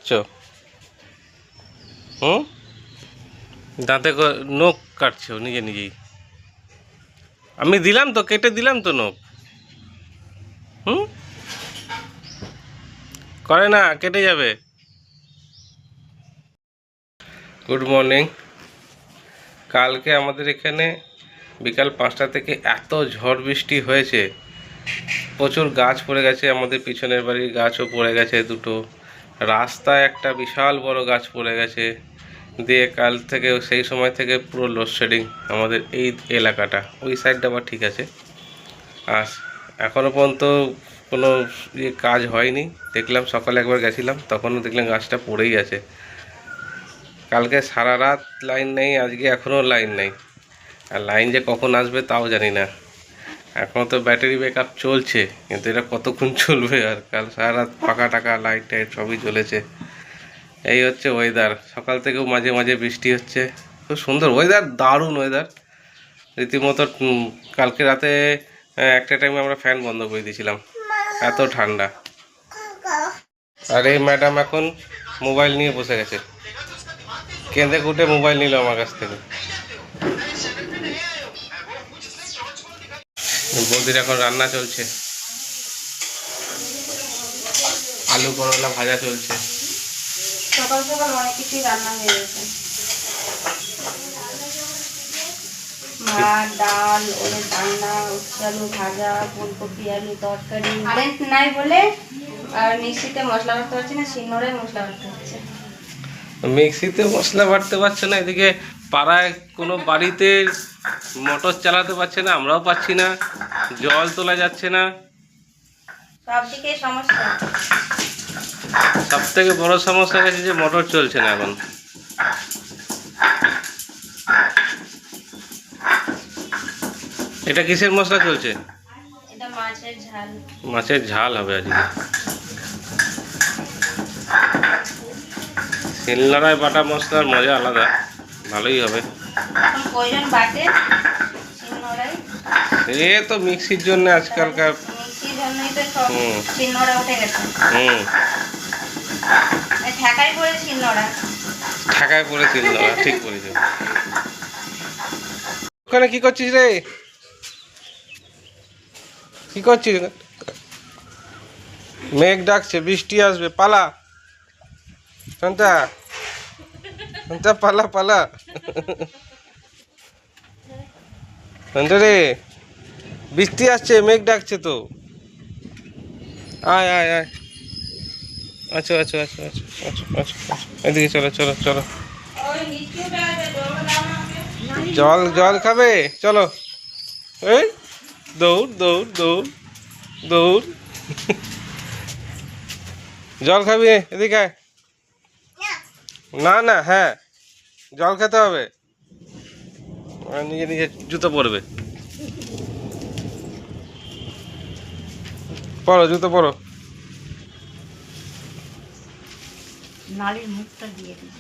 কাটছো? হুম, দাঁতে নখ কাটছো নিজে নিজেই? আমি দিলাম তো, কেটে দিলাম তো নখ। হুম, করে না, কেটে যাবে। Good morning. কালকে আমাদের এখানে বিকাল 5টা থেকে এত ঝড় বৃষ্টি হয়েছে, প্রচুর গাছ পড়ে গেছে। আমাদের পিছনের বাড়ির গাছও পড়ে গেছে দুটো, রাস্তায় একটা বিশাল বড় গাছ পড়ে গেছে। দিয়ে কাল থেকে সেই সময় থেকে পুরো লোডশেডিং আমাদের এই এলাকাটা। ওই সাইডটা আবার ঠিক আছে। আর এখনও পর্যন্ত কোনো কাজ হয়নি। দেখলাম সকালে একবার গেছিলাম, তখনও দেখলাম গাছটা পড়েই আছে। কালকে সারা রাত লাইন নেই, আজকে এখনও লাইন নেই। আর লাইন যে কখন আসবে তাও জানি না। এখনও তো ব্যাটারি ব্যাকআপ চলছে, কিন্তু এটা কতক্ষণ চলবে? আর কাল সারা রাত পাকা টাকা লাইট টাইট সবই চলেছে। এই হচ্ছে ওয়েদার। সকাল থেকেও মাঝে মাঝে বৃষ্টি হচ্ছে। খুব সুন্দর ওয়েদার, দারুণ ওয়েদার রীতিমতো। কালকে রাতে একটা টাইমে আমরা ফ্যান বন্ধ করে দিয়েছিলাম, এত ঠান্ডা। আর এই ম্যাডাম এখন মোবাইল নিয়ে বসে গেছে, কেঁদে কুটে মোবাইল নিল আমার কাছ থেকে। বৌদির এখন রান্না চলছে, আলু করলা ভাজা চলছে। সকাল সকাল অনেক কিছুই রান্না হয়ে গেছে। ভাত, ডাল, ওলের ডালনা, উচ্ছে আলু ভাজা, ফুলকপি আলু তরকারি। কারেন্ট নাই বলে আর মিক্সিতে মশলা বাটতে পারছি না, শিলনোড়ায় মশলা বাটতে হচ্ছে। মিক্সিতে মশলা বাটতে পারছে না, এদিকে পাড়ায় কোনো বাড়িতে মোটর চালাতে পারছে না, আমরাও পাচ্ছি না, জল তোলা যাচ্ছে না। সব দিকে সমস্যা। সব থেকে বড় সমস্যা গেছে যে মোটর চলছে না এখন। এটা কিসের মশলা চলছে? এটা মাছের ঝাল। মাছের ঝাল হবে আজকে। শিলনোড়ায় বাটা মশলার মজা আলাদা, ভালোই হবে। এখন কয়জন বাটে শিলনোড়ায়? এ তো মিক্সির জন্য আজকালকার। মিক্সির জন্যই তো সব শিলনোড়া উঠে গেছে। ঢাকায় পড়ে শিলনোড়া। ঢাকায় পড়ে শিলনোড়া, ঠিক বলেছ। ওখানে কি করছিস রে? কি করছিস? মেঘ ডাকছে, বৃষ্টি আসবে, পালা সন্তা, সন্তা পালা পালা। সন্তা রে, বৃষ্টি আসছে, মেঘ ডাকছে তো। আয় আয় আয়, আচ্ছা আচ্ছা আচ্ছা আচ্ছা আচ্ছা আচ্ছা, এদিকে চলো চলো চলো। জল জল খাবে? চলো। এই দৌড় দৌড় দৌড় দৌড়। জল খাবি? এদিকে আয়। না না, হ্যাঁ জল খেতে হবে। নিজে নিজে জুতো পরবে, পরো জুতো পরো। নালির মুখটা দিয়ে দিই,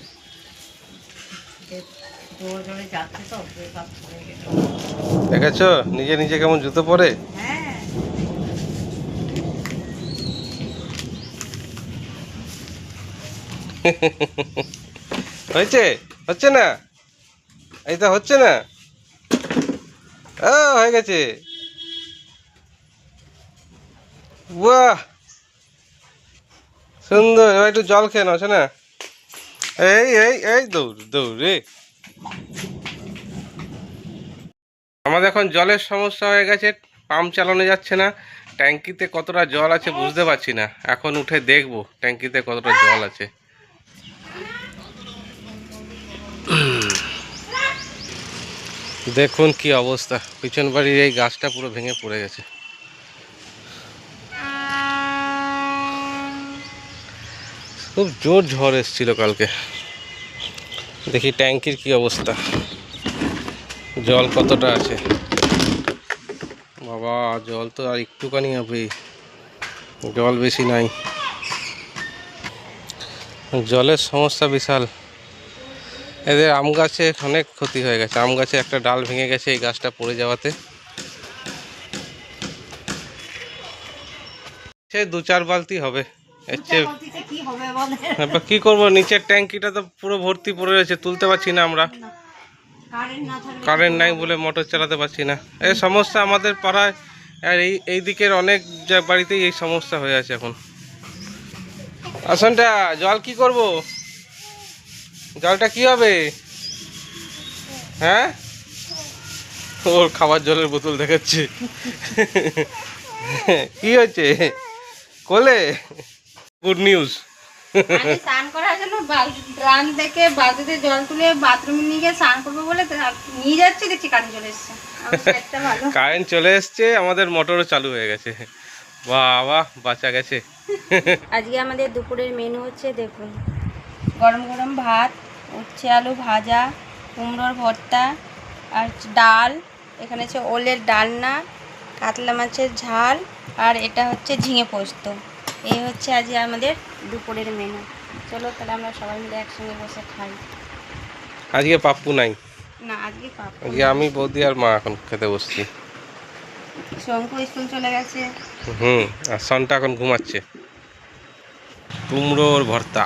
জোরে জোরে যাচ্ছে তো ব্রেকআপ হয়ে গেছে। দেখেছো নিজে নিজে কেমন জুতো পরে? হ্যাঁ, হয়েছে? হচ্ছে না? এইটা হচ্ছে না? ও হয়ে গেছে, বাহ সুন্দর। এবার একটু জল খেয়ে নাও না। এই এই এই দৌড় দৌড় রে। আমাদের এখন জলের সমস্যা হয়ে গেছে, পাম্প চালানো যাচ্ছে না। ট্যাঙ্কিতে কতটা জল আছে বুঝতে পারছি না, এখন উঠে দেখবো ট্যাঙ্কিতে কতটা জল আছে। দেখুন কি অবস্থা, পিছন বাড়ির এই গাছটা পুরো ভেঙে পড়ে গেছে। খুব জোর ঝড় এসেছিল কালকে। দেখি ট্যাঙ্কির কি অবস্থা, জল কতটা আছে। বাবা জল তো আর একটুখানি হবে, জল বেশি নাই। জলের সমস্যা বিশাল। এদের আম গাছে অনেক ক্ষতি হয়ে গেছে, আম গাছে একটা ডাল ভেঙে গেছে এই গাছটা পড়ে যাওয়াতে। সে 2-4 বালতি হবে এর চেয়ে এবার কি করবো, নিচের ট্যাঙ্কিটা তো পুরো ভর্তি পড়ে রয়েছে, তুলতে পারছি না আমরা। কারেন্ট নাই বলে মোটর চালাতে পারছি না। এই সমস্যা আমাদের পাড়ায়, আর এই দিকের অনেক বাড়িতেই এই সমস্যা হয়ে আছে এখন। আসনটা জল কি করব, জলটা কি হবে? হ্যাঁ, ওর খাবার জলের বোতল দেখাচ্ছে। কি হয়েছে কোলে? Good news. আমি স্নান করার জন্য ড্রাম থেকে বালতিতে জল তুলে বাথরুমে নিয়ে গিয়ে স্নান করবো বলে নিয়ে যাচ্ছি, দেখছি কারেন্ট চলে এসছে। কারেন্ট চলে এসছে, আমাদের মোটরও চালু হয়ে গেছে। বাবা, বাঁচা গেছে। আজকে আমাদের দুপুরের মেনু হচ্ছে, দেখুন, গরম গরম ভাত, উচ্ছে আলু ভাজা, কুমড়োর ভর্তা আর ডাল। এখানে হচ্ছে ওলের ডালনা, কাতলা মাছের ঝাল, আর এটা হচ্ছে ঝিঙে পোস্ত। এই হচ্ছে আজকে আমাদের দুপুরের মেনু। চলো তাহলে আমরা সবাই মিলে একসঙ্গে বসে খাই। আজকে পাপ্পু নাই না, আজকে পাপা, আজকে আমি, বৌদি আর মা এখন খেতে বসছি। শঙ্কু স্কুল চলে গেছে। আর সনটা এখন ঘুমাচ্ছে। কুমড়োর ভর্তা,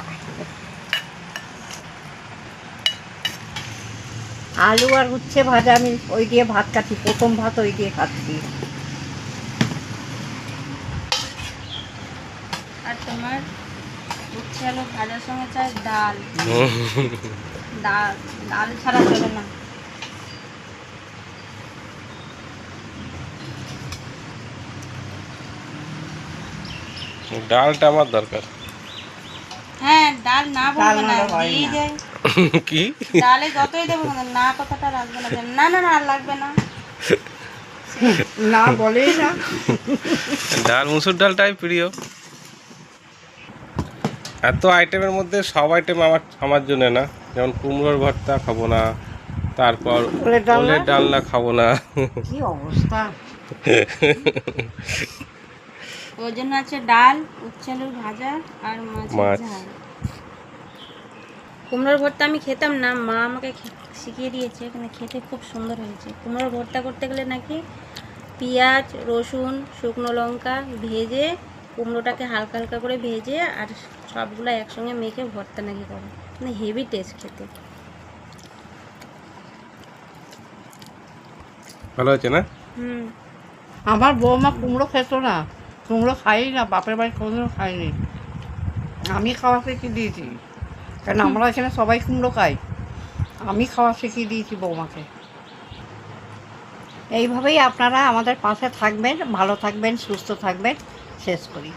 আলু আর উচ্ছে ভাজা, আমি ওই দিয়ে ভাত খাচ্ছি, প্রথম ভাত ওই দিয়ে খাচ্ছি। আর তোমার উচ্ছে আলু ভাজার সঙ্গে চাই ডাল। ডাল ডাল ছাড়া চলে না। ডালটা আমার দরকার। হ্যাঁ, ডাল না বলবে না, দিয়ে যায়। কি ডালে যতই দেবো না, কথাটা রাখবে না, না না না, আর লাগবে না, না বলেই না। ডাল, মুসুর ডালটাই প্রিয়। এত আইটেমের মধ্যে সব আইটেম আমার জন্য না। যেমন কুমড়োর ভর্তা খাবো না, তারপর ওলের ডালনা খাবো না। কি অবস্থা! ওর জন্য আছে ডাল, উচ্ছে আলুর ভাজা আর মাছের ঝাল। কুমড়োর ভর্তা আমি খেতাম না, মা আমাকে শিখিয়ে দিয়েছে, কিন্তু খেতে খুব সুন্দর হয়েছে। কুমড়োর ভর্তা করতে গেলে নাকি পেঁয়াজ, রসুন, শুকনো লঙ্কা ভেজে, কুমড়োটাকে হালকা হালকা করে ভেজে আর সবগুলো একসঙ্গে মেখে ভর্তা নাকি করে, মানে হেভি টেস্ট খেতে। ভালো হয়েছে না? আমার বৌমা কুমড়ো খেত না, কুমড়ো খাই না, বাপের বাড়ি কোনোদিনও খাইনি। আমি খাওয়া শিখিয়ে দিয়েছি, কারণ আমরা এখানে সবাই কুমড়ো খাই। আমি খাওয়া শিখিয়ে দিয়েছি বৌমাকে। এইভাবেই আপনারা আমাদের পাশে থাকবেন, ভালো থাকবেন, সুস্থ থাকবেন। শেষ করি।